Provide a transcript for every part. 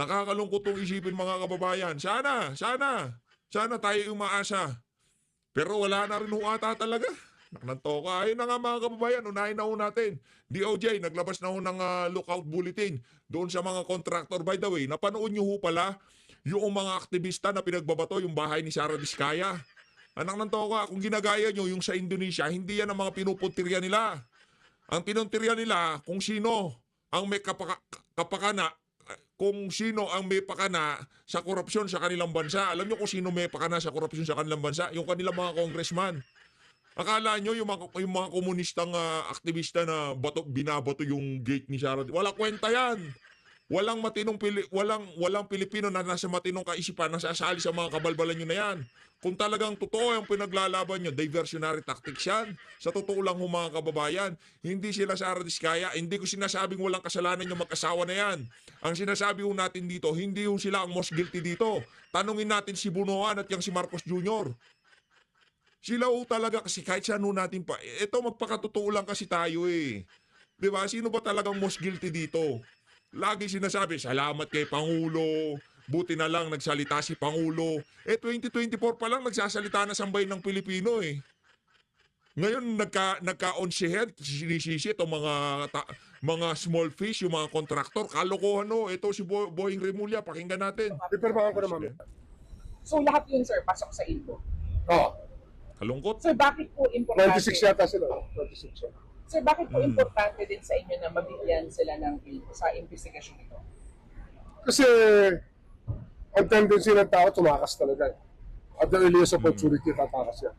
Nakakalungkot tong isipin mga kababayan. Sana tayo umaasa. Pero wala na rin ho ata talaga. Nantoka. Ayun na nga mga kababayan, unahin na ho natin. DOJ, naglabas na ho ng lookout bulletin doon sa mga contractor. By the way, napanood nyo ho pala yung mga aktivista na pinagbabato yung bahay ni Sara Diskaya. Anak ng toka, kung ginagaya nyo yung sa Indonesia, hindi yan ang mga pinupuntirya nila. Ang pinuntirya nila kung sino ang may kapakana, kung sino ang may pakana sa korupsyon sa kanilang bansa. Alam nyo kung sino may pakana sa korupsyon sa kanilang bansa? Yung kanilang mga congressman. Akala nyo yung mga komunistang aktivista na binabato yung gate ni Sara? Wala kwenta yan. Walang Pilipino na nasa matinong kaisipan na sasali sa mga kabalbalan nyo na yan. Kung talagang totoo yung pinaglalaban nyo, diversionary tactics yan. Sa totoo lang ho mga kababayan, hindi sila Sara Diskaya. Hindi ko sinasabing walang kasalanan yung mag-asawa na yan. Ang sinasabi ho natin dito, hindi ho sila ang most guilty dito. Tanungin natin si Bunoan at yung si Marcos Jr. Sila ho talaga kasi kahit saan ho natin pa. Ito magpakatotoo lang kasi tayo eh. Diba? Sino ba talagang most guilty dito? Lagi sinasabi, salamat kay Pangulo. Buti na lang nagsalita si Pangulo. 2024 pa lang nagsasalita na sa bayan ng Pilipino eh. Ngayon nagka-11 head, sinisisi itong mga small fish, yung mga kontraktor. Kalokohan no. Ito si Boying Remulla, pakinggan natin. Pipirmahan ko na mami. So lahat yun, sir, pasok sa info. Oo. Kalungkot. Sir, bakit po importante? 26 yata sila. 26 yata. Sir, bakit po importante din sa inyo na mabigyan sila ng info sa investigasyon ito? Kasi ang tendency ng tao tumakas talaga. At the earliest opportunity, tatakas yan.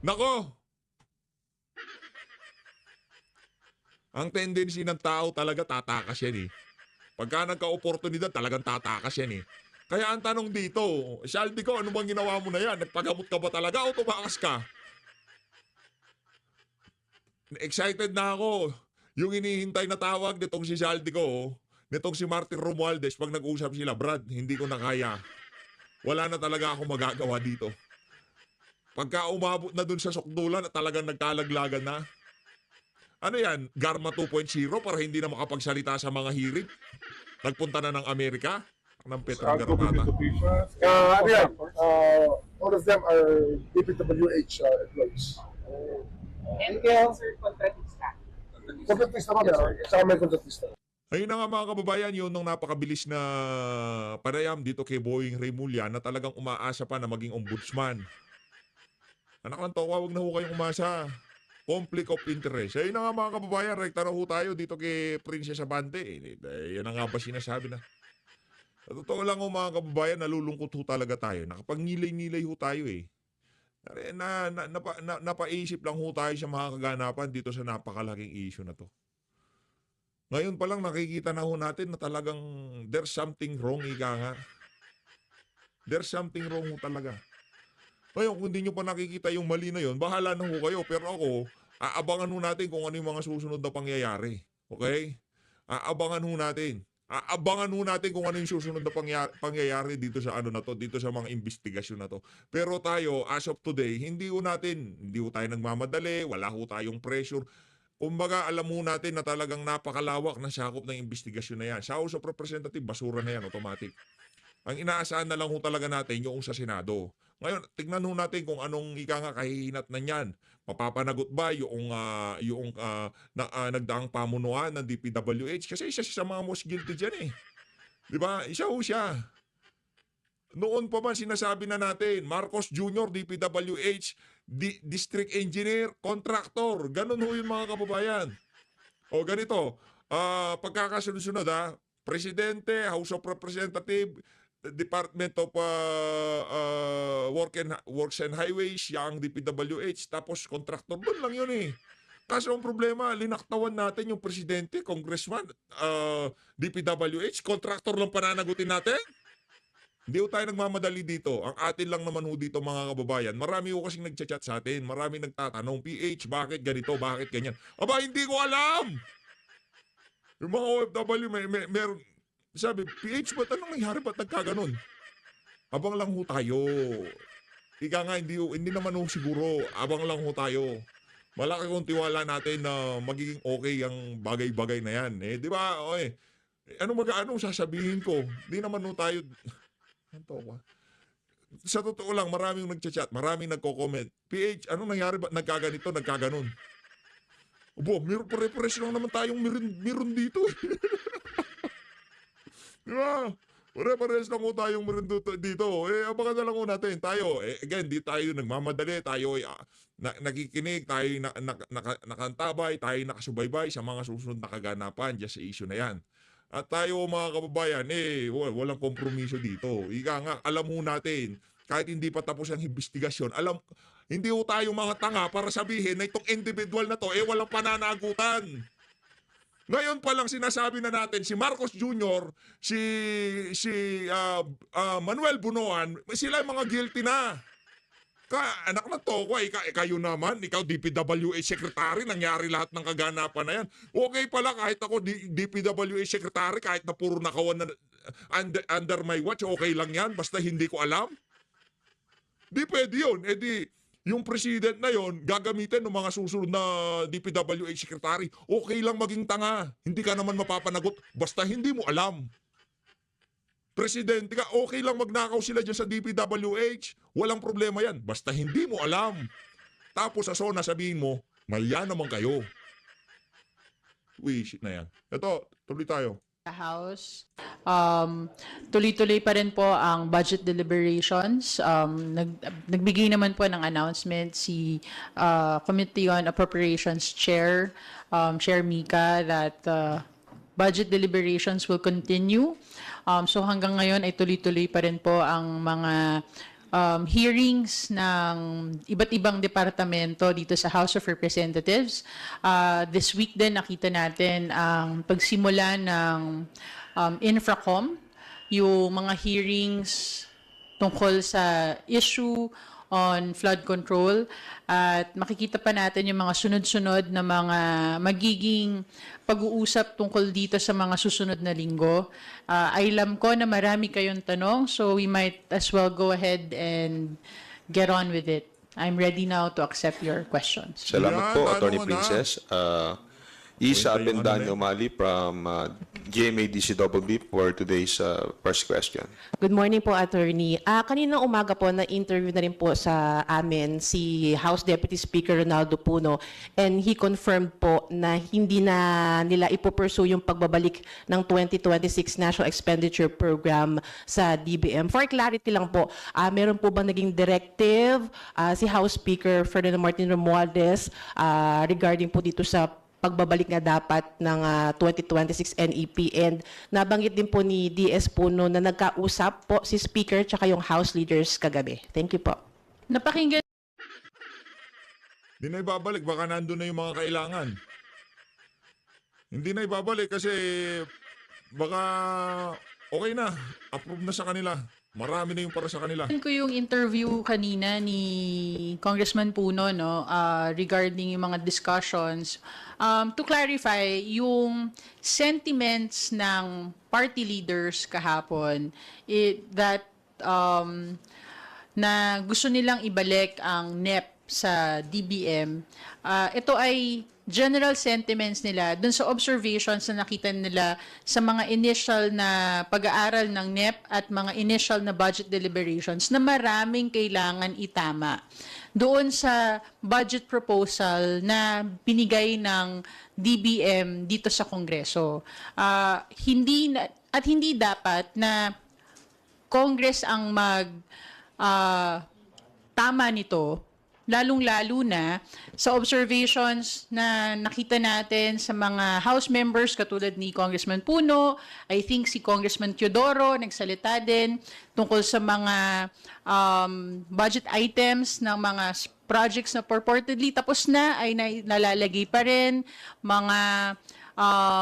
Nako! Ang tendency ng tao talaga tatakas yan eh. Pagka nagka-oportunidad, talagang tatakas yan eh. Kaya ang tanong dito, Shaldi ko, ano bang ginawa mo na yan? Nagpagamot ka ba talaga o tumakas ka? Excited na ako. Yung inihintay na tawag nitong si Shaldi ko, nitong si Martin Romualdez, pag nag-uusap sila, Brad, hindi ko na kaya. Wala na talaga ako magagawa dito. Pagka umabot na dun sa sukdulan, talagang nagkalaglagan na. Ano yan? Garma 2.0 para hindi na makapagsalita sa mga hirit? Nagpunta na ng Amerika? Ng Petrang Garmata. Ano yan? All of them are DPWH employees. And kaya, sir, kontratista. Kontratista ba meron? Saka may kontratista. Ayun na nga mga kababayan, yun nung napakabilis na panayam dito kay Boying Remulla na talagang umaasa pa na maging ombudsman. Anak ng toka, wag na ho kayong umasa. Conflict of interest. Ayun na nga mga kababayan, rekta na ho tayo dito kay Princess Abante. Yan na nga ba sinasabi na? Sa totoo lang ho mga kababayan, nalulungkot ho talaga tayo. Nakapag-nilay-nilay ho tayo eh. Napaisip lang ho tayo sa mga kaganapan dito sa napakalaking issue na to. Ngayon pa lang nakikita na ho natin na talagang there's something wrong, ika nga. There's something wrong ho talaga. Ngayon, kung hindi nyo pa nakikita yung mali na yun, bahala na ho kayo. Pero ako, aabangan ho natin kung ano yung mga susunod na pangyayari. Okay? Aabangan ho natin. Aabangan ho natin kung ano yung susunod na pangyayari dito sa ano na to, dito sa mga investigasyon na to. Pero tayo, as of today, hindi ho tayo nagmamadali, wala ho tayong pressure. Kumbaga, alam mo natin na talagang napakalawak na sakop ng investigasyon na yan. Sa House of Representatives, basura na yan, automatic. Ang inaasahan na lang ho talaga natin yung sa Senado. Ngayon, tignan ho natin kung anong kahihinat na niyan. Mapapanagot ba yung nagdaang pamunuan ng DPWH? Kasi isa sa mga most guilty dyan eh. Di ba? Isa ho siya. Noon pa man sinasabi na natin, Marcos Jr., DPWH, District Engineer, Contractor. Ganun ho yung mga kababayan. O ganito, pagkakasunod-sunod Presidente, House of Representatives, Department of Works and Highways, yung DPWH, tapos contractor. Doon lang yun eh. Kaso ang problema, linaktawan natin yung presidente, congressman, DPWH, contractor lang pananagutin natin. Hindi ho tayo nagmamadali dito. Ang atin lang naman ho dito mga kababayan. Marami ho kasing nagchat sa atin. Marami nagtatanong, PH, bakit ganito, bakit ganyan? Aba, hindi ko alam! Yung mga OFW, meron, sabi, PH, ba't anong nangyari? Ba't nagkaganon? Abang lang ho tayo. Ika nga, hindi naman ho siguro. Abang lang ho tayo. Malaki kong tiwala natin na magiging okay ang bagay-bagay na yan. Eh, di ba? Okay. Anong sasabihin ko? Di naman no tayo, ano ko? Sa totoo lang, maraming nagchat-chat, maraming nagko-comment. PH, anong nangyari ba? Nagkaganito, nagkaganon. Obo, pare-pares lang naman tayong meron dito. Di ba? Pare-pares lang ko tayong meron dito. Abangan na lang ko natin. Tayo, again, di tayo nagmamadali. Tayo nakikinig. Tayo nakantabay. Tayo nakasubaybay sa mga susunod na kaganapan dyan sa issue na yan. At tayo mga kababayan, walang kompromiso dito. Ika nga, alam mo natin, kahit hindi pa tapos ang investigasyon, hindi ho tayo mga tanga para sabihin na itong individual na to, walang pananagutan. Ngayon pa lang sinasabi na natin, si Marcos Jr., Manuel Bunoan, sila yung mga guilty na. Anak na to, kayo naman, ikaw DPWH Secretary, nangyari lahat ng kaganapan na yan. Okay pala kahit ako DPWH Secretary, kahit na puro nakawan na under my watch, okay lang yan, basta hindi ko alam. Di pwede yun. Yung president na yon gagamitin ng mga susunod na DPWH Secretary, okay lang maging tanga. Hindi ka naman mapapanagot, basta hindi mo alam. Presidente ka, okay lang magnakaw sila dyan sa DPWH. Walang problema yan. Basta hindi mo alam. Tapos sa SONA sabihin mo, maya naman kayo. Shit na yan. Ito, tuloy tayo. House. Tuloy-tuloy pa rin po ang budget deliberations. Nagbigay naman po ng announcement si Committee on Appropriations Chair, Chair Mika, that budget deliberations will continue. So hanggang ngayon ay tuloy-tuloy pa rin po ang mga hearings ng iba't ibang departamento dito sa House of Representatives. This week din nakita natin ang pagsimula ng Infracom, yung mga hearings tungkol sa issue on flood control, at makikita pa natin yung mga sunod-sunod na mga magiging pag-uusap tungkol dito sa mga susunod na linggo. Alam ko na marami kayong tanong, so we might as well go ahead and get on with it. I'm ready now to accept your questions. Yan, Salamat po, Attorney ano na? Princess. Isa Wait, Abendanyo Mali from GMA-DCWB for today's first question. Good morning po, Attorney. Kaninang umaga po na-interview na rin po sa amin si House Deputy Speaker Ronaldo Puno, and he confirmed po na hindi na nila ipupursue yung pagbabalik ng 2026 National Expenditure Program sa DBM. For clarity lang po, meron po bang naging directive si House Speaker Ferdinand Martin Romualdez regarding po dito sa pagbabalik nga dapat ng 2026 NEP, and nabanggit din po ni DS Puno na nagkausap po si Speaker tsaka yung House leaders kagabi. Thank you po. Napakinggan Hindi na ibabalik, baka nandun na yung mga kailangan. Hindi na ibabalik kasi baka okay na, approve na sa kanila. Marami na yung para sa kanila. ko yung interview kanina ni Congressman Puno, no, regarding yung mga discussions. To clarify, yung sentiments ng party leaders kahapon, that na gusto nilang ibalik ang NEP sa DBM, ito ay general sentiments nila dun sa observations na nakita nila sa mga initial na pag-aaral ng NEP at mga initial na budget deliberations na maraming kailangan itama doon sa budget proposal na binigay ng DBM dito sa Kongreso. Hindi dapat na Congress ang tama nito, lalong-lalo na sa observations na nakita natin sa mga House members katulad ni Congressman Puno. I think si Congressman Teodoro nagsalita din tungkol sa mga budget items ng mga projects na purportedly tapos na ay nalalagay pa rin, mga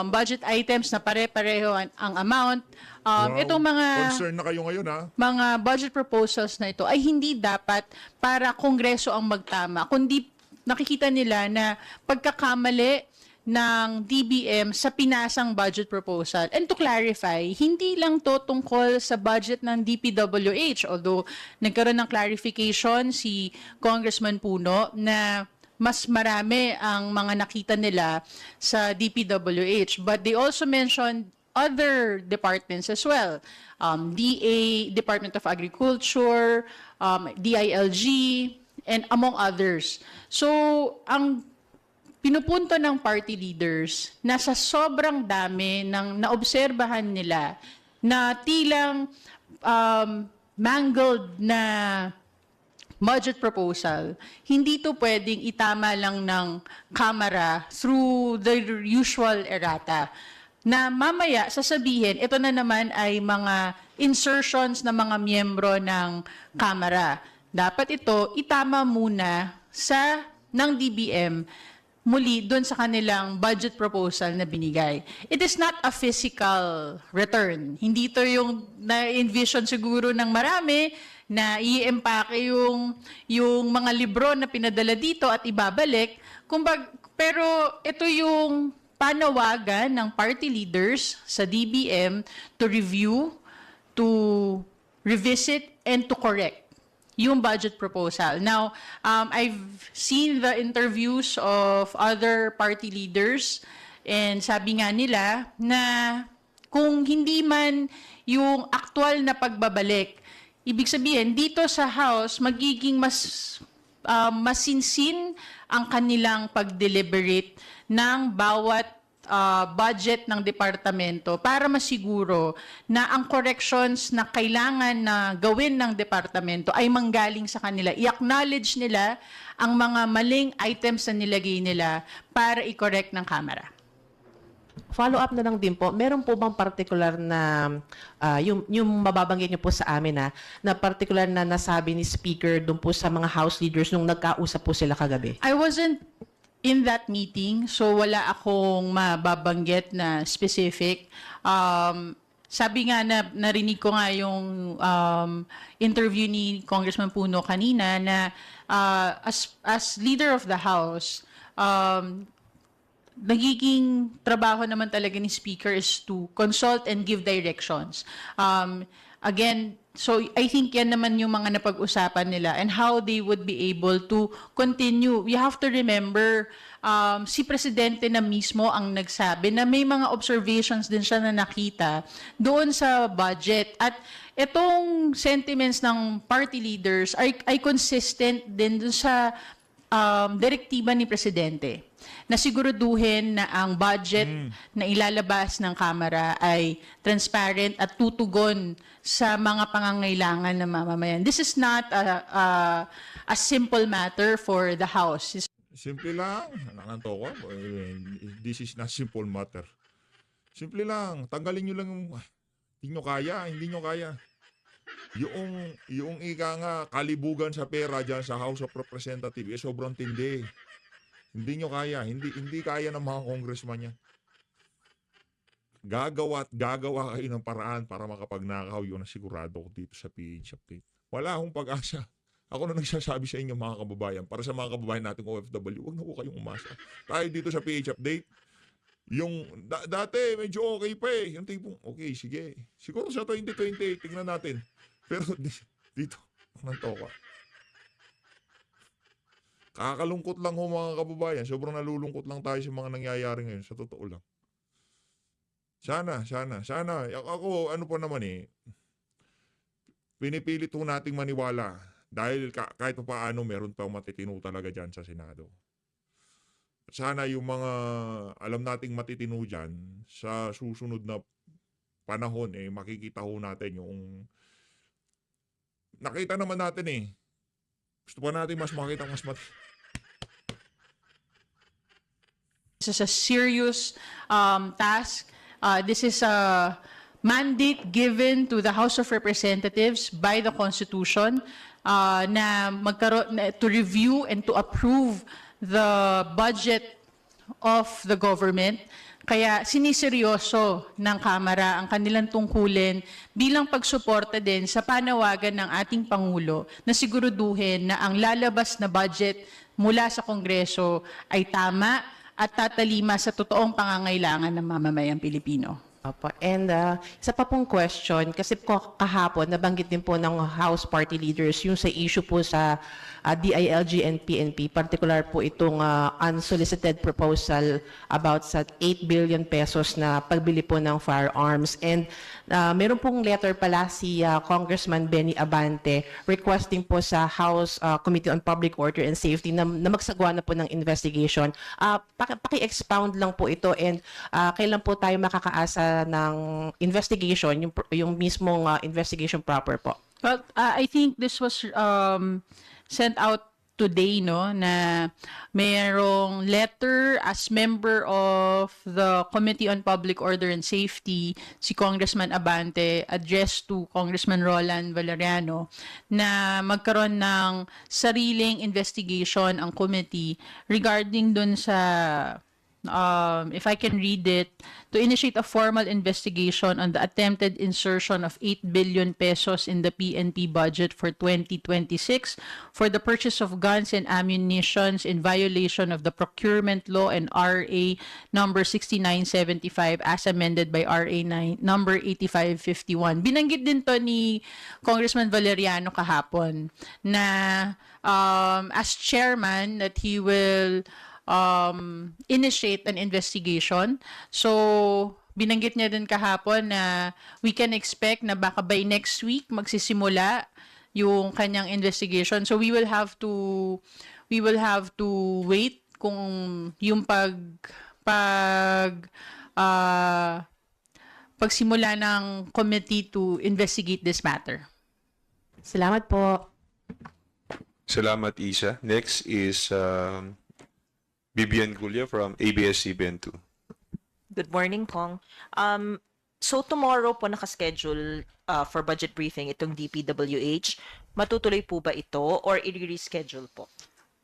budget items na pare-pareho ang amount. Itong mga Concern na kayo ngayon, ha? mga budget proposals na ito ay hindi dapat para Kongreso ang magtama, kundi nakikita nila na pagkakamali ng DBM sa pinasang budget proposal. And to clarify, hindi lang to tungkol sa budget ng DPWH, although nagkaroon ng clarification si Congressman Puno na mas marami ang mga nakita nila sa DPWH. But they also mentioned other departments as well. DA, Department of Agriculture, DILG, and among others. So, ang pinupunto ng party leaders na sa sobrang dami ng naobserbahan nila na tilang mangled na budget proposal, hindi to pwedeng itama lang ng Kamara through the usual errata. Na mamaya sasabihin, ito na naman ay mga insertions ng mga miyembro ng Kamara. Dapat ito itama muna ng DBM muli doon sa kanilang budget proposal na binigay. It is not a physical return. Hindi ito yung na-envision siguro ng marami na i-empake yung mga libro na pinadala dito at ibabalik. Pero ito yung panawagan ng party leaders sa DBM to review, to revisit, and to correct yung budget proposal. Now, I've seen the interviews of other party leaders and sabi nga nila na kung hindi man yung aktual na pagbabalik, ibig sabihin, dito sa House, magiging masinsin ang kanilang pag-deliberate ng bawat budget ng departamento para masiguro na ang corrections na kailangan na gawin ng departamento ay manggaling sa kanila. I-acknowledge nila ang mga maling items na nilagay nila para i-correct ng Kamara. Follow up na lang din po, meron po bang particular na, yung mababanggit niyo po sa amin na particular na nasabi ni Speaker doon po sa mga House leaders nung nagkausap po sila kagabi? I wasn't in that meeting, so wala akong mababanggit na specific. Sabi nga na narinig ko nga yung interview ni Congressman Puno kanina na as leader of the House, nagiging trabaho naman talaga ni Speaker is to consult and give directions. Again, so I think yan naman yung mga napag-usapan nila and how they would be able to continue. You have to remember, si Presidente na mismo ang nagsabi na may mga observations din siya na nakita doon sa budget. At itong sentiments ng party leaders ay consistent din doon sa direktiba ni Presidente na siguraduhin na ang budget na ilalabas ng Kamara ay transparent at tutugon sa mga pangangailangan ng mamamayan. This is not a simple matter for the House. Simple lang. Nanganto ko. This is not simple matter. Simple lang. Tanggalin nyo lang yung... Hindi nyo kaya. Hindi nyo kaya. Yung ika nga, kalibugan sa pera dyan sa House of Representatives, sobrang tindi. Hindi nyo kaya. Hindi kaya ng mga congressman yan. Gagawa kayo ng paraan para makapagnakaw. Yun ang sigurado ko dito sa PH Update. Wala akong pag-asa. Ako na nagsasabi sa inyo mga kababayan, para sa mga kababayan nating OFW, huwag na po kayong umasa. Tayo dito sa PH Update, yung dati medyo okay pa eh. Yung tipong, okay, sige. Siguro sa 2028, tingnan natin. Pero dito, nanto ka. Kakalungkot lang ho mga kababayan. Sobrang nalulungkot lang tayo sa mga nangyayari ngayon. Sa totoo lang. Sana. Ako, ano pa naman eh. Pinipilit ho nating maniwala. Dahil kahit pa paano, meron pang matitino talaga dyan sa Senado. Sana yung mga alam nating matitino dyan, sa susunod na panahon, eh, makikita ho natin yung... Nakita naman natin eh. Gusto pa natin mas makita mas This is a serious task. This is a mandate given to the House of Representatives by the Constitution to review and to approve the budget of the government. Kaya siniseryoso ng Kamara ang kanilang tungkulin bilang pagsuporta din sa panawagan ng ating Pangulo na siguraduhin na ang lalabas na budget mula sa Kongreso ay tama at tatalima sa totoong pangangailangan ng mamamayang Pilipino. Opo. And isa pa pong question, kasi po kahapon, nabanggit din po ng House Party Leaders yung sa issue po sa DILG and PNP, particular po itong unsolicited proposal about sa 8 billion pesos na pagbili po ng firearms. And meron pong letter pala si Congressman Benny Abante requesting po sa House Committee on Public Order and Safety na magsagawa na po ng investigation. Paki-expound lang po ito, and kailan po tayo makakaasa ng investigation, yung mismong investigation proper po? Well, I think this was sent out today, no, na mayroong letter as member of the Committee on Public Order and Safety, si Congressman Abante, addressed to Congressman Roland Valeriano, na magkaroon ng sariling investigation ang committee regarding dun sa if I can read it, to initiate a formal investigation on the attempted insertion of 8 billion pesos in the PNP budget for 2026 for the purchase of guns and ammunitions in violation of the procurement law and RA number 6975 as amended by RA number 8551. Binanggit din to ni Congressman Valeriano kahapon na as chairman that he will initiate an investigation. So, binanggit niya din kahapon na we can expect na baka by next week magsisimula yung kanyang investigation. So, we will have to wait kung yung pagsimula ng committee to investigate this matter. Salamat po. Salamat, Isa. Next is Bibian Gulia from ABS-CBN 2. Good morning, Kong. So tomorrow po nakaschedule for budget briefing itong DPWH. Matutuloy po ba ito or i-reschedule po?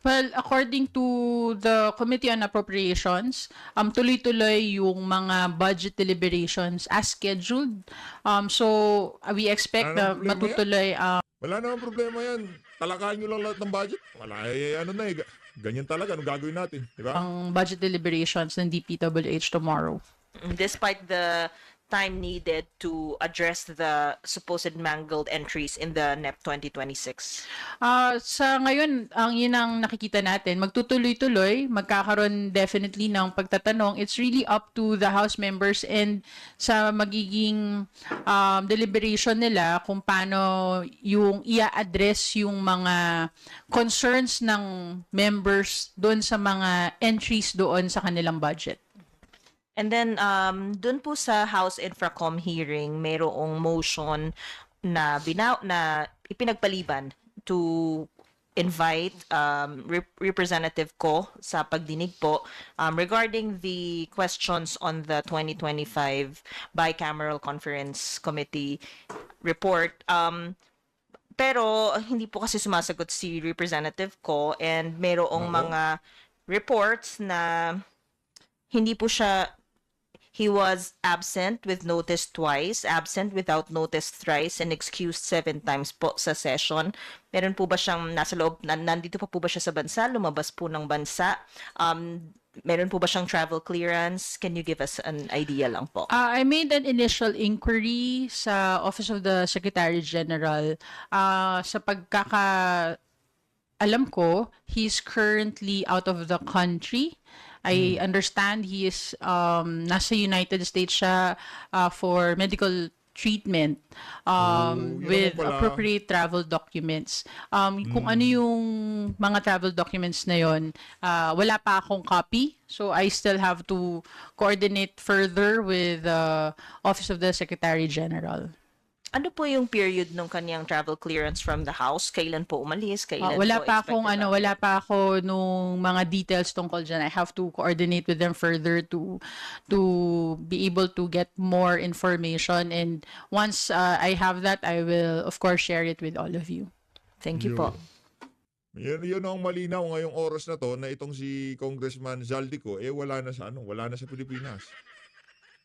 Well, according to the Committee on Appropriations, tuloy-tuloy yung mga budget deliberations as scheduled. So we expect na Anong problema matutuloy Wala namang problema yan. Talakayan nyo lang lahat ng budget. Wala, ano na eh. Ganyan talaga. Anong gagawin natin? Di ba? ang budget deliberations ng DPWH tomorrow. Despite the time needed to address the supposed mangled entries in the NEP 2026. Sa ngayon, yun ang nakikita natin. Magtutuloy-tuloy, magkakaroon definitely ng pagtatanong. It's really up to the House members and sa magiging deliberation nila kung paano yung i-address yung mga concerns ng members doon sa mga entries doon sa kanilang budget. And then, dun po sa House Infracom hearing, mayroong motion na ipinagpaliban to invite Representative Ko sa pagdinig po regarding the questions on the 2025 Bicameral Conference Committee report. Pero hindi po kasi sumasagot si Representative Ko, and mayroong mga reports na hindi po siya. He was absent with notice twice, absent without notice thrice, and excused 7 times po sa session. Meron po ba siyang nasa loob, nandito pa po ba siya sa bansa, lumabas po ng bansa? Meron po ba siyang travel clearance? Can you give us an idea lang po? I made an initial inquiry sa Office of the Secretary General. Sa alam ko, he's currently out of the country. I understand he is nasa United States siya for medical treatment yun with naman pala. appropriate travel documents. Kung ano yung mga travel documents na yon, wala pa akong copy. So I still have to coordinate further with the Office of the Secretary General. Ano po yung period ng kanyang travel clearance from the House? Kailan po umalis? Kailan Wala po pa akong expected wala pa ako nung mga details tungkol dyan. I have to coordinate with them further to be able to get more information, and once I have that, I will of course share it with all of you. Thank you po. Yun ang malinaw ngayong oras na to, na itong si Congressman Zaldico wala na sa Pilipinas.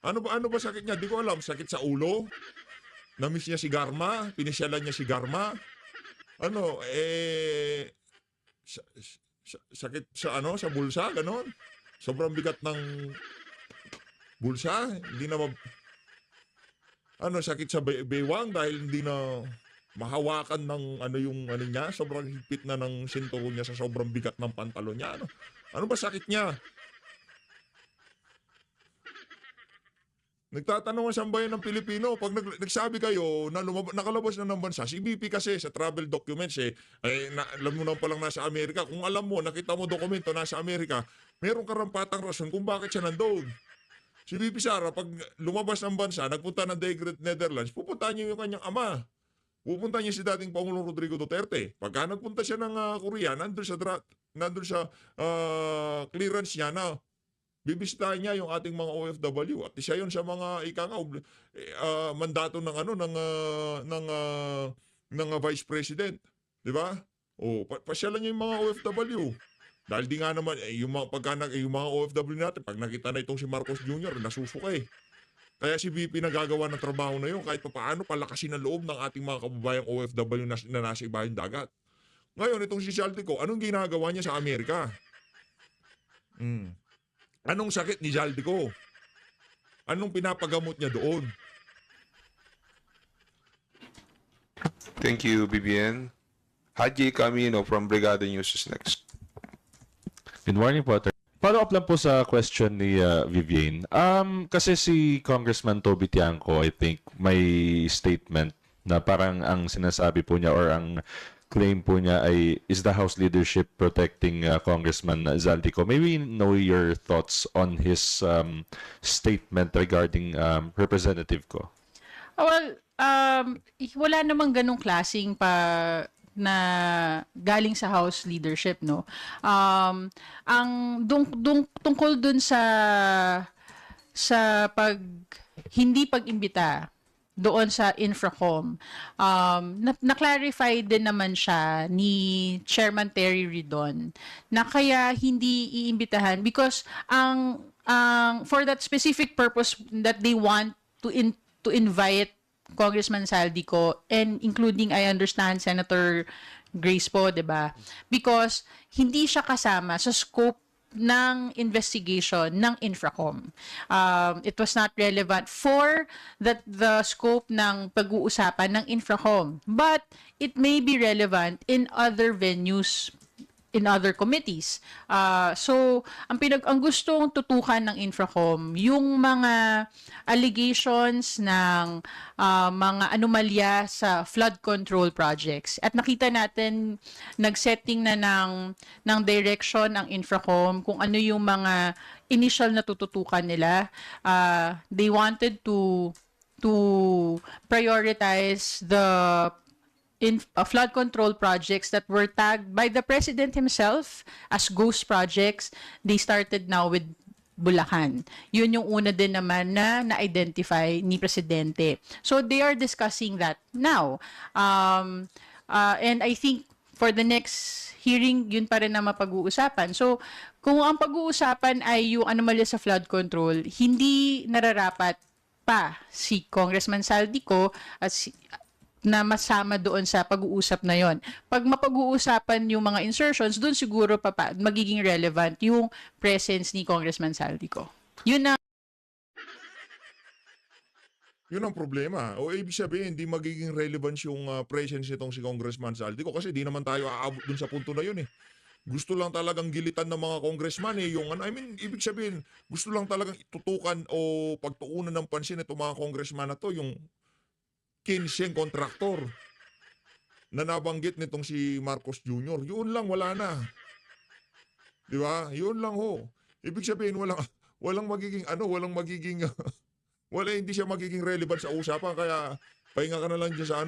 Ano ba sakit niya? Di ko alam. Sakit sa ulo? Namiss niya si Garma? Pinisyalan niya si Garma? Sakit sa sa bulsa, ganon. Sobrang bigat ng bulsa, sakit sa baywang dahil hindi na mahawakan ng yung niya, sobrang higpit na ng sinturon niya sa sobrang bigat ng pantalon niya. Ano ba sakit niya? Nagtatanong ang sambayan ng Pilipino, pag nagsabi kayo na nakalabas na ng bansa, si BP kasi sa travel documents alam mo na palang nasa Amerika. Kung alam mo, nakita mo dokumento nasa Amerika, merong karampatang rason kung bakit siya nandoon. Si BP Sara, pag lumabas ng bansa, nagpunta ng The Great Netherlands, pupunta niya yung kanyang ama. Pupunta niya si dating Pangulong Rodrigo Duterte. Pagka nagpunta siya ng Korea, nandun sa clearance niya na bibisitahin niya yung ating mga OFW at isa yun sa mga mandato ng Vice President, di ba? O pasyalan niya yung mga OFW. Dahil di nga naman yung mga OFW natin pag nakita na itong si Marcos Jr. nasusuka eh. Kaya si VP nagagawa ng trabaho na yun kahit papaano palakasin ang loob ng ating mga kababayang OFW na nasa ibahin dagat. Ngayon itong si Zaldico, anong ginagawa niya sa Amerika? Anong sakit ni Zaldico? Anong pinapagamot niya doon? Thank you, BBN. Haji Camino from Brigada News is next. Good morning po, Atty. Follow up lang po sa question ni Vivian. Kasi si Congressman Toby Tiangco, I think, may statement na parang ang sinasabi po niya or ang claim po niya ay, is the House leadership protecting Congressman Zaldico? May we know your thoughts on his statement regarding Representative Ko? Well, wala namang ganong klaseng na galing sa House leadership, no? Ang tungkol dun sa hindi pag-imbita doon sa Infracom, na-clarify din naman siya ni Chairman Terry Ridon na kaya hindi iimbitahan because for that specific purpose that they want to invite Congressman Zaldico and including, I understand, Senator Grace po, 'di ba? Because hindi siya kasama sa scope ng investigation ng Infracom. It was not relevant for the scope ng pag-uusapan ng Infracom. But it may be relevant in other venues, in other committees. So, ang gustong tutukan ng Infracom, yung mga allegations ng mga anomalya sa flood control projects. At nakita natin, nag-setting na ng direction ang Infracom kung ano yung mga initial na tututukan nila. They wanted to prioritize the flood control projects that were tagged by the President himself as ghost projects. They started now with Bulacan. Yun yung una din naman na na-identify ni Presidente. So they are discussing that now. And I think for the next hearing, yun pa rin na mapag-uusapan. So kung ang pag-uusapan ay yung anomalya sa flood control, hindi nararapat pa si Congressman Zaldico na masama doon sa pag-uusap na yon. Pag mapag-uusapan yung mga insertions, doon siguro magiging relevant yung presence ni Congressman Zaldico. Yun ang problema. O ibig sabihin, hindi magiging relevance yung presence nitong si Congressman Zaldico kasi di naman tayo aabot dun sa punto na yun eh. Gusto lang talagang gilitan ng mga congressman ibig sabihin, gusto lang talagang itutukan o pagtuunan ng pansin itong mga congressman na to, yung 15 kontraktor na nabanggit nitong si Marcos Jr. Yun lang, wala na. Di ba? Yun lang ho. Ibig sabihin, hindi siya magiging relevant sa usapan. Kaya, pahinga ka na lang dyan sa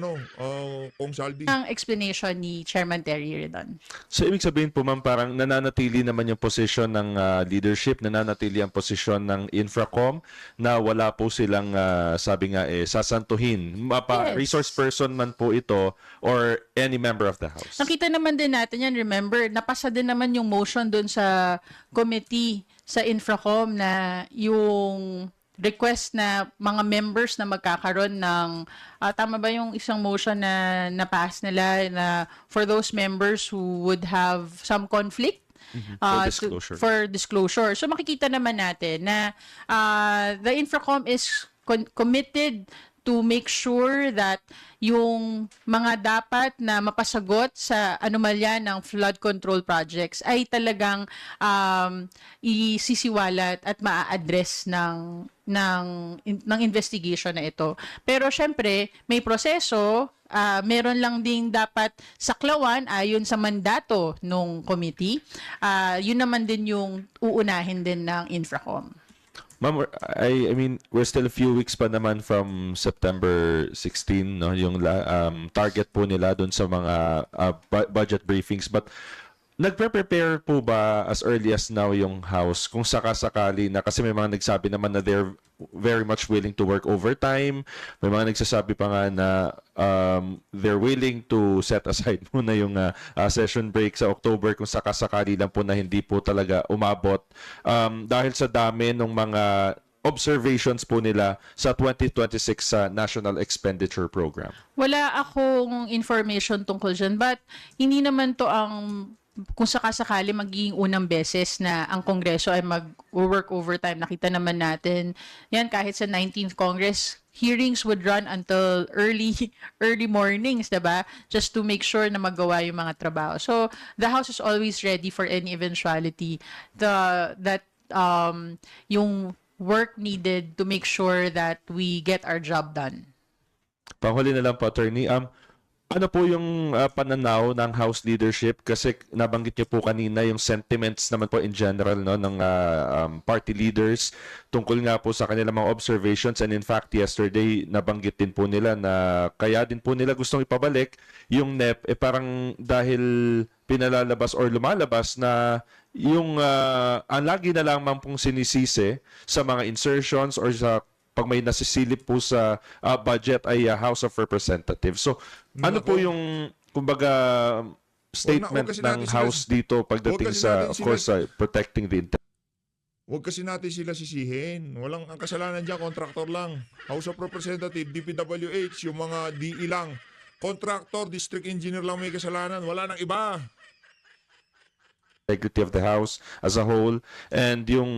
Kong Saldi. ang explanation ni Chairman Terry Ridon. So, ibig sabihin po, ma'am, parang nananatili naman yung posisyon ng leadership, nananatili ang posisyon ng Infracom na wala po silang, sabi nga, sasantuhin. Yes. Resource person man po ito or any member of the House. Nakita naman din natin yan, remember, napasa din naman yung motion doon sa committee sa Infracom na yung request na mga members na magkakaroon ng tama ba yung isang motion na na-pass nila na for those members who would have some conflict for disclosure. So makikita naman natin na the Infracom is committed to make sure that yung mga dapat na mapasagot sa anomalya ng flood control projects ay talagang isisiwalat at maa-address ng investigation na ito. Pero syempre, may proseso, meron lang ding dapat saklawan ayon sa mandato ng committee. Yun naman din yung uunahin din ng Infracom. Ma'am, I mean, we're still a few weeks pa naman from September 16, no? Yung target po nila doon sa mga budget briefings. But nagpe-prepare po ba as early as now yung House kung sakasakali na, kasi may mga nagsabi naman na they're very much willing to work overtime. May mga nagsasabi pa nga na they're willing to set aside muna yung session break sa October kung sakasakali lang po na hindi po talaga umabot dahil sa dami ng mga observations po nila sa 2026 National Expenditure Program. Wala akong information tungkol dyan, but hindi naman to kung sakasakali magiging unang beses na ang Kongreso ay mag-work overtime. Nakita naman natin yan kahit sa 19th Congress, hearings would run until early mornings, diba? Just to make sure na magawa yung mga trabaho. So the House is always ready for any eventuality that yung work needed to make sure that we get our job done. Panghuli na lang po, Attorney. Ano po yung pananaw ng House leadership, kasi nabanggit niyo po kanina yung sentiments naman po in general, no, ng party leaders tungkol nga po sa kanilang mga observations, and in fact yesterday nabanggit din po nila na kaya din po nila gustong ipabalik yung NEP parang dahil pinalalabas or lumalabas na yung ang lagi na lang pong sinisisi sa mga insertions or sa pag may nasisilip po sa budget ay House of Representatives. So, ano po yung, kumbaga, statement ng House dito pagdating sa, of course, protecting the interest? Huwag kasi natin sila sisihin. Ang kasalanan dyan, contractor lang. House of Representatives, DPWH, yung mga DE lang. Contractor, district engineer lang may kasalanan. Wala nang iba. Integrity of the House as a whole, and yung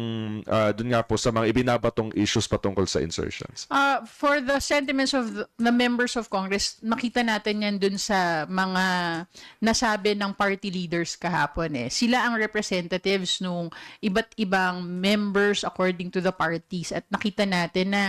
dun nga po sa mga ibinabatong issues patungkol sa insertions. For the sentiments of the members of Congress, nakita natin yan dun sa mga nasabi ng party leaders kahapon. Sila ang representatives nung iba't ibang members according to the parties, at nakita natin na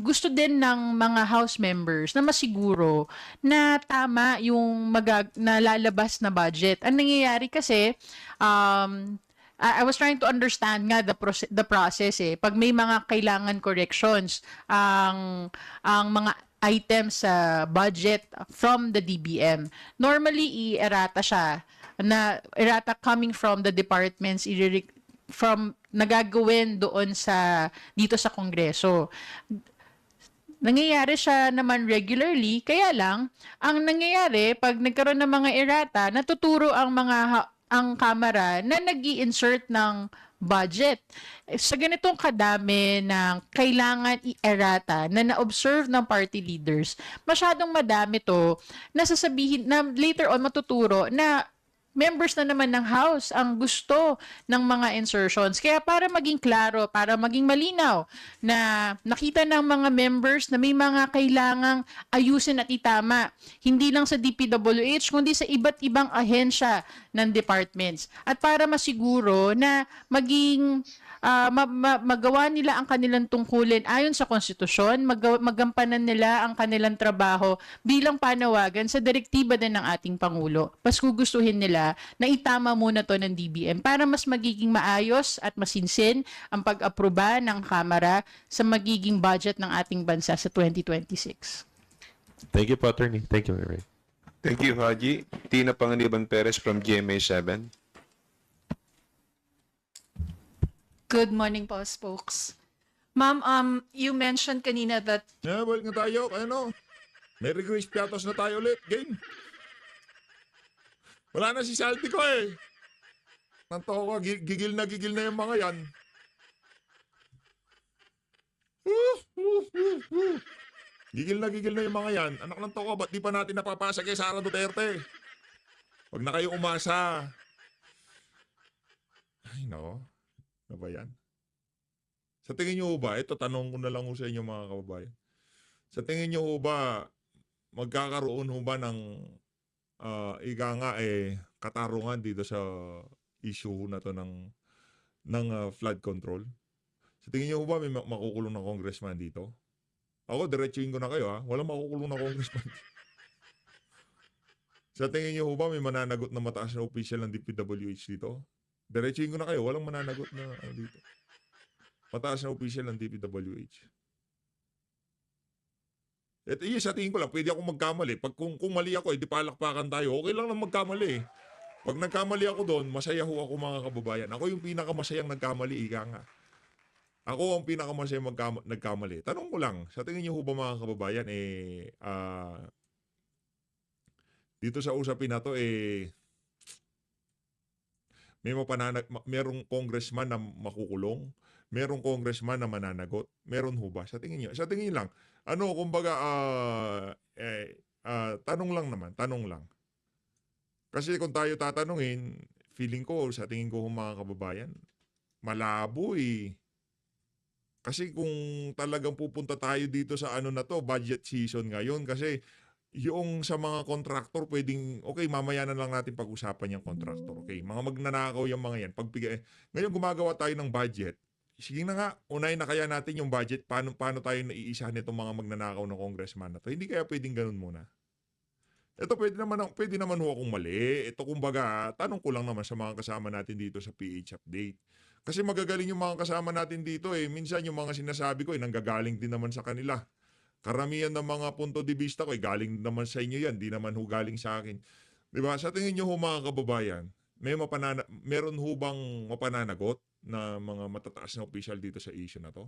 gusto din ng mga House members na masiguro na tama yung nalalabas na budget. Ang nangyayari kasi, I was trying to understand nga the process Pag may mga kailangan corrections, ang mga items sa budget from the DBM, normally i-errata siya, na errata coming from the departments, from nagagawin doon dito sa Kongreso. Nangyayari siya naman regularly, kaya lang ang nangyayari pag nagkaroon ng mga errata, natuturo ang Kamara na nag-i-insert ng budget. Sa ganitong kadami ng kailangan i-errata na na-observe ng party leaders, masyadong madami to na sasabihin na later on matuturo na members na naman ng House ang gusto ng mga insertions. Kaya para maging klaro, para maging malinaw na nakita ng mga members na may mga kailangang ayusin at itama, hindi lang sa DPWH, kundi sa iba't ibang ahensya ng departments. At para masiguro na maging magawa nila ang kanilang tungkulin ayon sa konstitusyon, magampanan nila ang kanilang trabaho bilang panawagan sa direktiba din ng ating Pangulo. Mas gugustuhin nila na itama muna to ng DBM para mas magiging maayos at masinsin ang pag-aproba ng Kamara sa magiging budget ng ating bansa sa 2026. Thank you po, Attorney. Thank you, Ray. Thank you, Haji. Tina Panganiban Perez from GMA7. Good morning po, spokes. Ma'am, you mentioned kanina that Balik na tayo. Merry Grace Piatos na tayo ulit. Game. Wala na si Salty ko Nanto ko, gigil na yung mga yan. Gigil na yung mga yan. Anak ng toko, ba't di pa natin napapasa kay Sara Duterte? Huwag na kayo umasa. Ay, no. Ano ba yan? Sa tingin nyo ba, ito tanong ko na lang sa inyo mga kababayan. Sa tingin niyo ho ba, magkakaroon ho ba ng ika nga katarungan dito sa issue na to ng flood control? Sa tingin niyo ho ba may makukulong na congressman dito? Ako, diretsuhin ko na kayo ha. Walang makukulong na congressman. Sa tingin niyo ho ba may mananagot na mataas na official ng DPWH dito? Diretsuhin ko na kayo. Walang mananagot na dito. Mataas na official ng DPWH. Ito sa tingin ko lang, pwede ako magkamali. Pag kung mali ako, di palakpakan tayo. Okay lang na magkamali. Pag nagkamali ako doon, masaya ho ako mga kababayan. Ako yung pinakamasayang nagkamali, ika nga. Ako ang pinakamasayang nagkamali. Tanong ko lang, sa tingin niyo ho ba mga kababayan, dito sa usapin na to, merong congressman na makukulong, merong congressman na mananagot, meron ho ba? Sa tingin niyo lang, kumbaga, tanong lang. Kasi kung tayo tatanungin, feeling ko, sa tingin ko mga kababayan, malabo eh. Kasi kung talagang pupunta tayo dito sa budget season ngayon, kasi yung sa mga kontraktor, pwedeng, okay, mamaya na lang natin pag-usapan yung kontraktor. Okay, mga magnanakaw yung mga yan. Ngayon gumagawa tayo ng budget. Sige na nga, unahin na kaya natin yung budget, paano tayo naiisahan itong mga magnanakaw ng congressman na to. Hindi kaya pwedeng ganun muna. Ito pwede naman ho akong mali. Ito kumbaga, tanong ko lang naman sa mga kasama natin dito sa PH Update. Kasi magagaling yung mga kasama natin dito minsan yung mga sinasabi ko nanggagaling din naman sa kanila. Karamihan ng mga punto de vista ko galing naman sa inyo yan, di naman ho galing sa akin. 'Di ba? Sa tingin niyo ho mga kababayan, meron ho bang mapananagot na mga matataas na opisyal dito sa issue na to?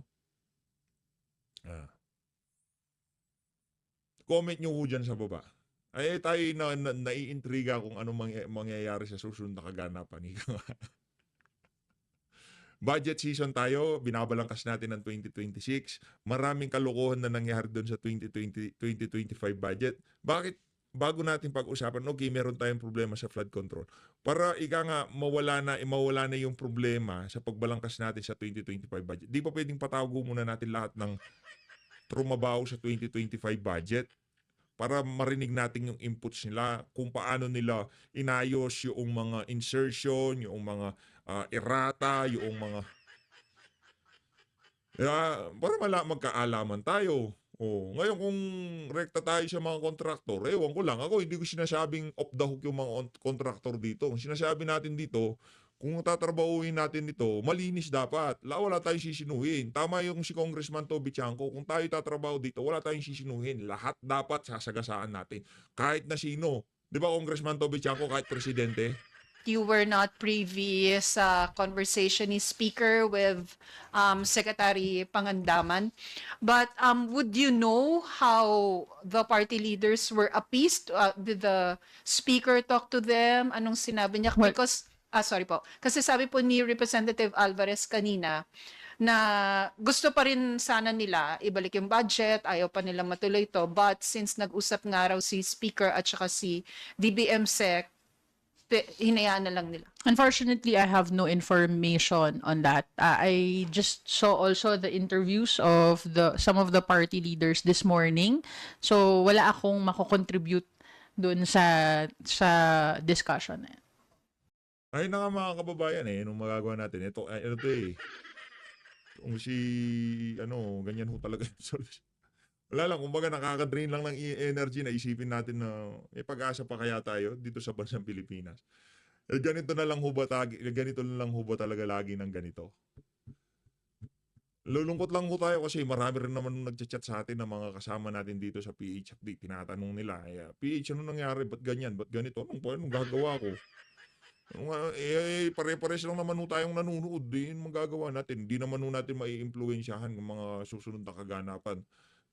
Comment nyo ho dyan sa baba. Ay tayo naiintriga kung anong mangyayari sa susunod na kaganapan. Budget season tayo, binabalangkas natin ng 2026. Maraming kalokohan na nangyari doon sa 2025 budget. Bakit? Bago natin pag-usapan, okay, meron tayong problema sa flood control. Para mawala na yung problema sa pagbalangkas natin sa 2025 budget. Di pa pwedeng patago muna natin lahat ng trumabaho sa 2025 budget para marinig natin yung inputs nila, kung paano nila inayos yung mga insertion, yung mga errata, yung mga para magkaalaman tayo. Ngayon kung rekta tayo sa mga kontraktor, ewan ko lang, ako hindi ko sinasabing off the hook yung mga kontraktor dito. Ang sinasabi natin dito, kung tatrabahuin natin ito, malinis dapat. Wala tayong sisinuhin. Tama yung si Congressman Toby Chanco, kung tayo tatrabaho dito, wala tayong sisinuhin. Lahat dapat sasagasaan natin. Kahit na sino. Di ba Congressman Toby Chanco, kahit presidente? You were not privy sa conversation ni Speaker with Secretary Pangandaman. But would you know how the party leaders were appeased? Did the Speaker talk to them? Anong sinabi niya? Because, sorry po. Kasi sabi po ni Representative Alvarez kanina, na gusto pa rin sana nila ibalik yung budget, ayaw pa nila matuloy to. But since nag-usap nga raw si Speaker at saka si DBM Sec, hinayaan na lang nila. Unfortunately, I have no information on that. I just saw also the interviews of some of the party leaders this morning. So wala akong mako-contribute dun sa discussion. Ay na nga mga kababayan nung magagawa natin. Ito kung ganyan ho talaga yung solution. Wala lang, kumbaga nakaka-drain lang ng energy na isipin natin na may pag-asa pa kaya tayo dito sa bansang Pilipinas. Ganito na lang ho ba talaga lagi ng ganito? Lulungkot lang ho tayo kasi marami rin naman nagchat-chat sa atin ng mga kasama natin dito sa PH Update. Tinatanong nila, PH, ano nangyari? Ba't ganyan? Ba't ganito? Anong gagawa ko? Pare-pares lang naman ho tayong nanunood. Magagawa natin. Hindi naman ho natin mai-impluwensyahan ng mga susunod na kaganapan.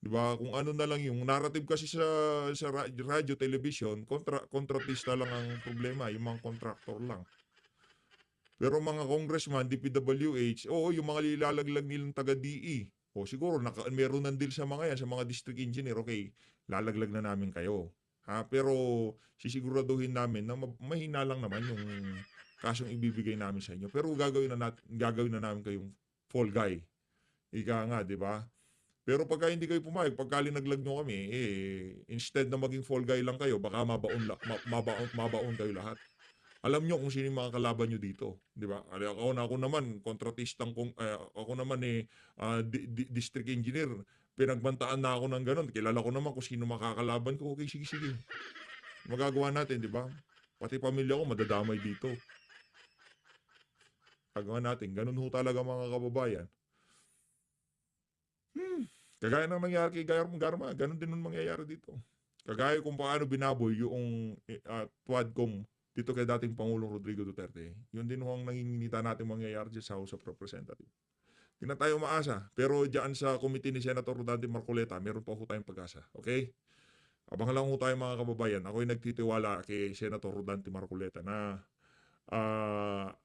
Diba? Kung ano na lang yung narrative kasi sa radio, television, kontratista lang ang problema, yung mga kontraktor lang. Pero mga congressman, DPWH, yung mga lilalaglag nilang taga-DE, siguro meron ng deal sa mga yan, sa mga district engineer, okay, lalaglag na namin kayo. Pero sisiguraduhin namin na mahina lang naman yung kasong ibibigay namin sa inyo. Pero gagawin na namin kayong fall guy. Ika nga, di ba? Pero pagka hindi kayo pumayag, pagka linaglag nyo kami, instead na maging fall guy lang kayo, baka mabaon kayo lahat. Alam nyo kung sino yung mga kalaban nyo dito, di ba? Ako naman, kontratistang, ako naman district engineer, pinagbantaan na ako ng ganun. Kilala ko naman kung sino makakalaban ko. Okay, sige. Magagawa natin, di ba? Pati pamilya ko madadamay dito. Gagawa natin. Ganun ho talaga mga kababayan. Kagaya ng nangyari kay Garma, ganun din ang mangyayari dito. Kagaya kung paano binaboy yung Tuadcom dito kay dating Pangulong Rodrigo Duterte. Yun din ho ang nanginginita natin mangyayari dyan sa House of Representatives. Hindi na tayo umaasa. Pero dyan sa committee ni Senator Rodante Marcoleta, meron pa ho tayong pag-asa. Okay? Abangan lang ho tayo mga kababayan. Ako'y nagtitiwala kay Senator Rodante Marcoleta na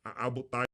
aabot tayo